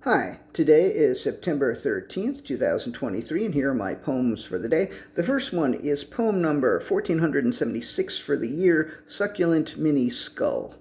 Hi, today is September 13th, 2023, and here are my poems for the day. The first one is poem number 1476 for the year, Succulent Mini Skull.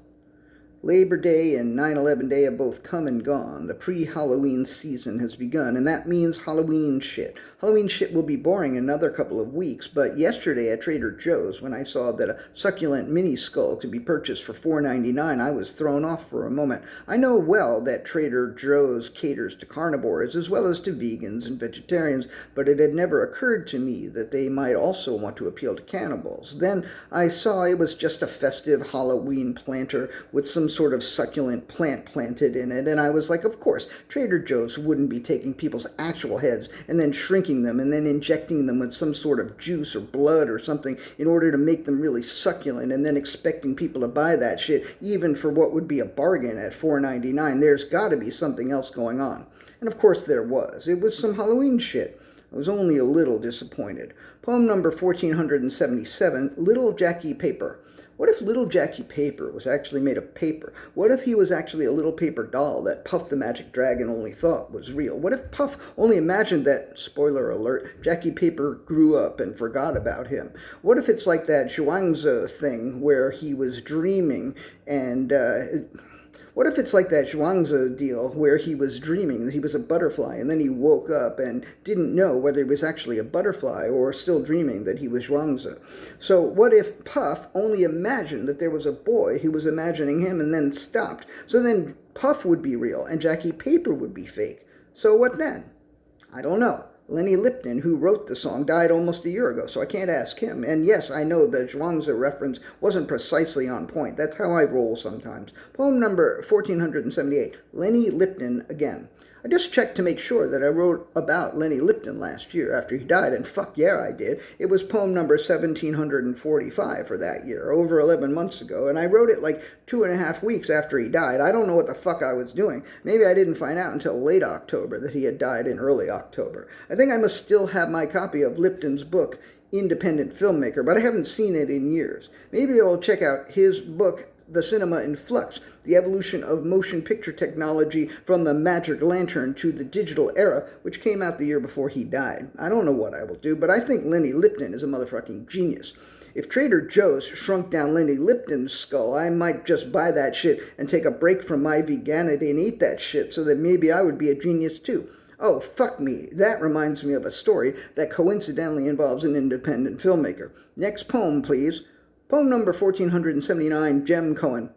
Labor Day and 9/11 Day have both come and gone. The pre-Halloween season has begun, and that means Halloween shit. Halloween shit will be boring in another couple of weeks, but yesterday at Trader Joe's, when I saw that a succulent mini skull could be purchased for $4.99, I was thrown off for a moment. I know well that Trader Joe's caters to carnivores as well as to vegans and vegetarians, but it had never occurred to me that they might also want to appeal to cannibals. Then I saw it was just a festive Halloween planter with some sort of succulent plant planted in it, and I was like, of course, Trader Joe's wouldn't be taking people's actual heads and then shrinking them and then injecting them with some sort of juice or blood or something in order to make them really succulent and then expecting people to buy that shit even for what would be a bargain at $4.99. There's got to be something else going on. And of course there was. It was some Halloween shit. I was only a little disappointed. Poem number 1477, Little Jackie Paper. What if Little Jackie Paper was actually made of paper? What if he was actually a little paper doll that Puff the Magic Dragon only thought was real? What if Puff only imagined that, spoiler alert, Jackie Paper grew up and forgot about him? What if it's like that Zhuangzi thing where he was dreaming and... What if it's like that Zhuangzi deal where he was dreaming that he was a butterfly and then he woke up and didn't know whether he was actually a butterfly or still dreaming that he was Zhuangzi? So what if Puff only imagined that there was a boy who was imagining him and then stopped? So then Puff would be real and Jackie Paper would be fake. So what then? I don't know. Lenny Lipton, who wrote the song, died almost a year ago, so I can't ask him. And yes, I know the Zhuangzi reference wasn't precisely on point. That's how I roll sometimes. Poem number 1478, Lenny Lipton again. I just checked to make sure that I wrote about Lenny Lipton last year after he died, and fuck yeah, I did. It was poem number 1745 for that year, over 11 months ago, and I wrote it like 2.5 weeks after he died. I don't know what the fuck I was doing. Maybe I didn't find out until late October that he had died in early October. I think I must still have my copy of Lipton's book, Independent Filmmaker, but I haven't seen it in years. Maybe I'll check out his book, The Cinema in Flux, the evolution of motion picture technology from the magic lantern to the digital era, which came out the year before he died. I don't know what I will do, but I think Lenny Lipton is a motherfucking genius. If Trader Joe's shrunk down Lenny Lipton's skull, I might just buy that shit and take a break from my veganity and eat that shit so that maybe I would be a genius too. Oh, fuck me. That reminds me of a story that coincidentally involves an independent filmmaker. Next poem, please. Poem number 1479, Jem Cohen.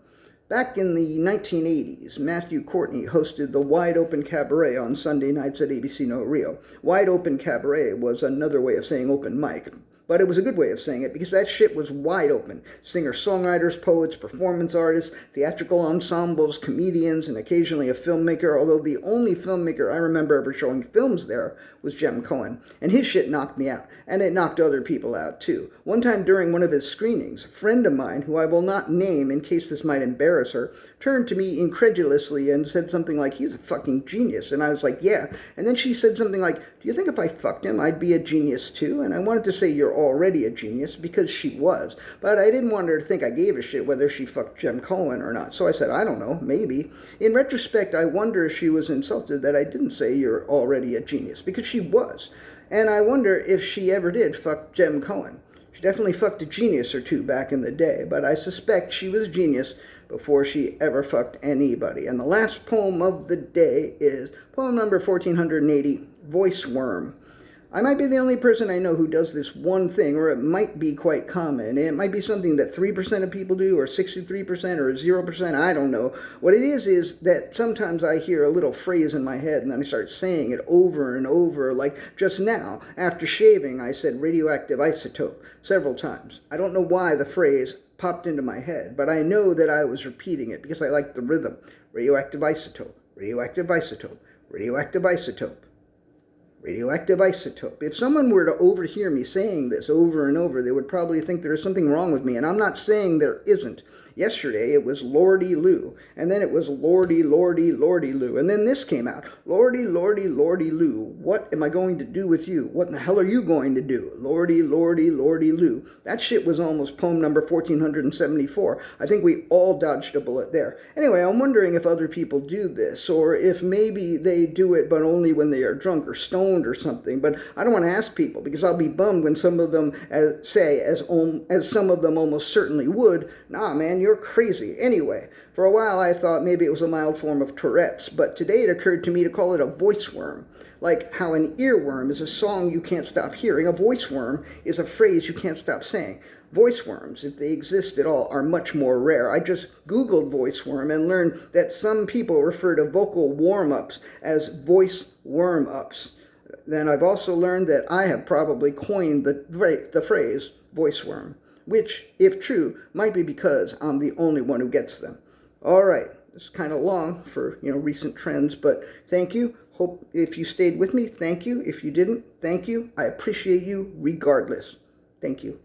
Back in the 1980s, Matthew Courtney hosted the Wide Open Cabaret on Sunday nights at ABC No Rio. Wide Open Cabaret was another way of saying open mic. But it was a good way of saying it because that shit was wide open. Singer-songwriters, poets, performance artists, theatrical ensembles, comedians, and occasionally a filmmaker, although the only filmmaker I remember ever showing films there was Jem Cohen. And his shit knocked me out. And it knocked other people out too. One time during one of his screenings, a friend of mine, who I will not name in case this might embarrass her, turned to me incredulously and said something like, he's a fucking genius. And I was like, yeah. And then she said something like, do you think if I fucked him, I'd be a genius too? And I wanted to say, you're already a genius, because she was. But I didn't want her to think I gave a shit whether she fucked Jem Cohen or not. So I said, I don't know, maybe. In retrospect, I wonder if she was insulted that I didn't say you're already a genius, because she was. And I wonder if she ever did fuck Jem Cohen. She definitely fucked a genius or two back in the day, but I suspect she was a genius before she ever fucked anybody. And the last poem of the day is poem number 1480, Voice Worm. I might be the only person I know who does this one thing, or it might be quite common. It might be something that 3% of people do, or 63%, or 0%, I don't know. What it is that sometimes I hear a little phrase in my head, and then I start saying it over and over, like just now, after shaving, I said radioactive isotope several times. I don't know why the phrase popped into my head, but I know that I was repeating it because I like the rhythm. Radioactive isotope, radioactive isotope, radioactive isotope. Radioactive isotope. If someone were to overhear me saying this over and over, they would probably think there's something wrong with me, and I'm not saying there isn't. Yesterday it was Lordy Lou, and then it was Lordy, Lordy, Lordy Lou, and then this came out. Lordy, Lordy, Lordy Lou, what am I going to do with you? What in the hell are you going to do? Lordy, Lordy, Lordy Lou. That shit was almost poem number 1474. I think we all dodged a bullet there. Anyway, I'm wondering if other people do this, or if maybe they do it but only when they are drunk or stoned or something. But I don't want to ask people, because I'll be bummed when some of them say, as some of them almost certainly would, nah man, you're crazy. Anyway, for a while I thought maybe it was a mild form of Tourette's, but today it occurred to me to call it a voice worm. Like how an earworm is a song you can't stop hearing, a voice worm is a phrase you can't stop saying. Voice worms, if they exist at all, are much more rare. I just Googled voice worm and learned that some people refer to vocal warm-ups as voice worm-ups. Then I've also learned that I have probably coined the phrase voice worm, which, if true, might be because I'm the only one who gets them. All right, this is kind of long for recent trends, but thank you. Hope if you stayed with me, thank you. If you didn't, thank you. I appreciate you regardless. Thank you.